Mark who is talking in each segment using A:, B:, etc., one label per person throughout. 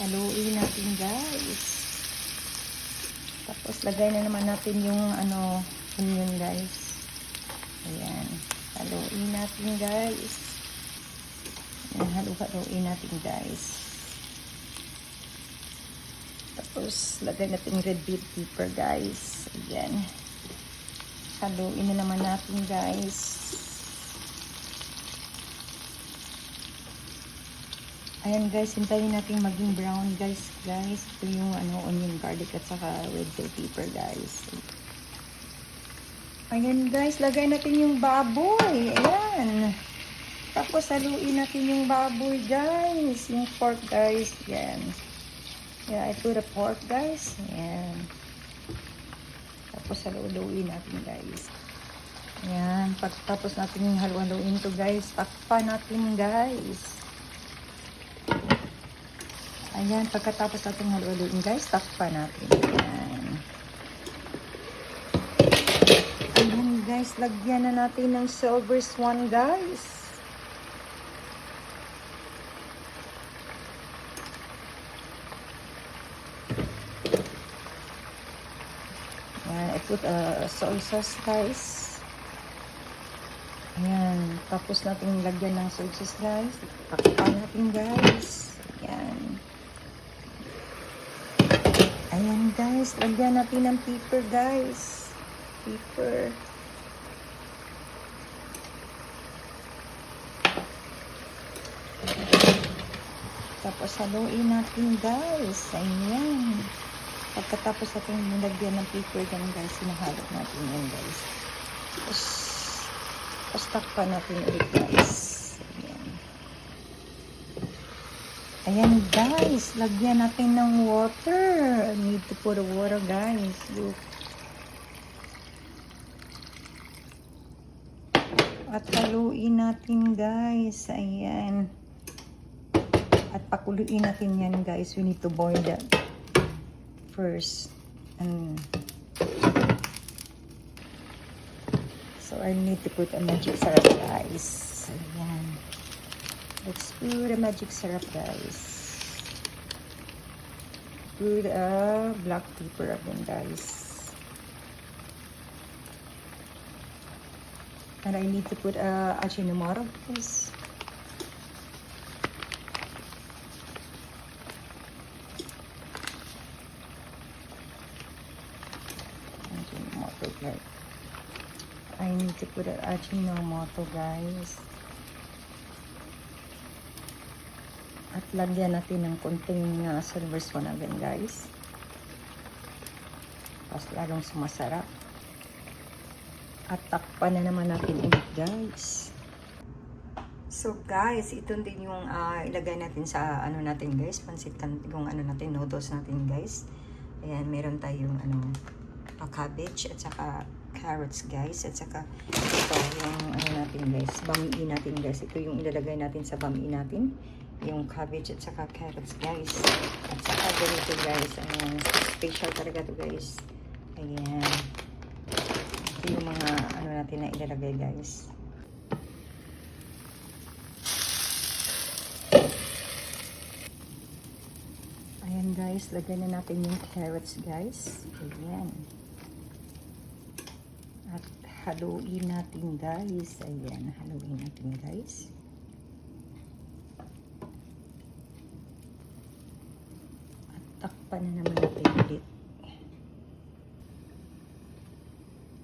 A: Haluin natin guys. Tapos lagay na naman natin yung onion guys. Ayan. Haluin natin guys. Ayan, haluin natin guys. Tapos lagay natin red bell pepper guys. Ayan. Haluin na naman natin guys. Ayan guys, hintayin natin maging brown guys. Ito yung onion, garlic at saka red bell pepper guys. Ayan guys, lagay natin yung baboy. Ayan. Tapos haluin natin yung baboy guys. Yung pork guys. Ayan. Yeah, I put a pork guys. Ayan. Tapos haluin natin guys. Ayan. Pagkatapos natin yung haluin to guys, takpan natin guys. Ayan, pagkatapos natin haluin guys, takpan natin. Ayan. Ayan guys, lagyan na natin ng silver swan guys. Ayan, I put soy sauce guys. Ayan, tapos natin lagyan ng soy sauce guys. Takpan natin guys. Ayan. Ayan guys, lagyan natin ng pepper guys. Pepper. Tapos haluin natin guys. Ayan. Pagkatapos natin nilagyan ng pepper yan guys, sinahalo natin yan guys. Tapos takpan natin ulit guys. Ayan guys, lagyan natin ng water. I need to put the water guys. Look. At haluin natin guys. Ayan. At pakuluin natin yan guys. We need to boil that first. So I need to put a magic syrup guys. Ayan. Let's put the magic syrup guys. Put black pepper again guys. And I need to put Ajinomoto guys. Ajinomoto guys. I need to put Ajinomoto guys. At lagyan natin ng konting silver swan again guys. Tapos lalong sumasarap. At takpan na naman natin ulit guys. So guys, ito din yung ilagay natin sa natin guys. Pansit yung natin, noodles natin guys. Ayan, meron tayong cabbage at saka carrots guys. At saka ito yung natin guys. Bami natin guys. Ito yung ilalagay natin sa bami natin. Yung cabbage at saka carrots guys. At saka ganito guys. Ayan. Special talaga to guys. Ayan. Ito yung mga natin na ilalagay guys. Ayan guys. Lagyan na natin yung carrots guys. Ayan. At haluin natin guys. Ayan. Haluin natin guys. Takpan na naman natin ulit.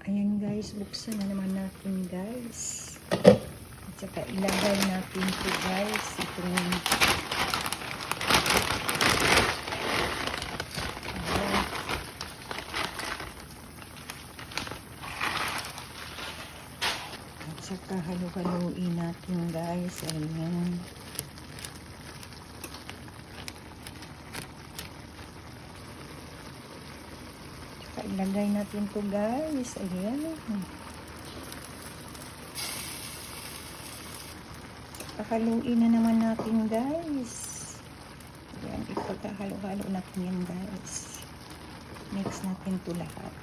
A: Ayan guys, buksan na naman natin guys. At saka ilagay natin ito guys. Itong at saka halu-haluin natin guys. Ayan. Ilagay natin to guys. Ayan. Pakaluin na naman natin guys. Ayan. Ipagkahalo-halo natin yan guys. Mix natin to lahat.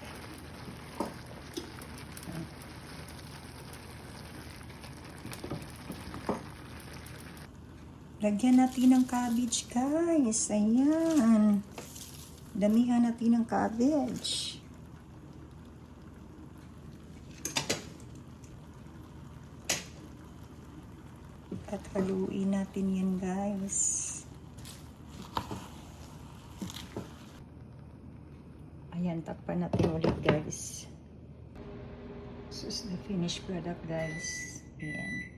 A: Lagyan natin ng cabbage, guys. Ayan. Damihan natin ng cabbage. At haluin natin yan, guys. Ayan, takpan natin ulit, guys. This is the finished product, guys. Ayan.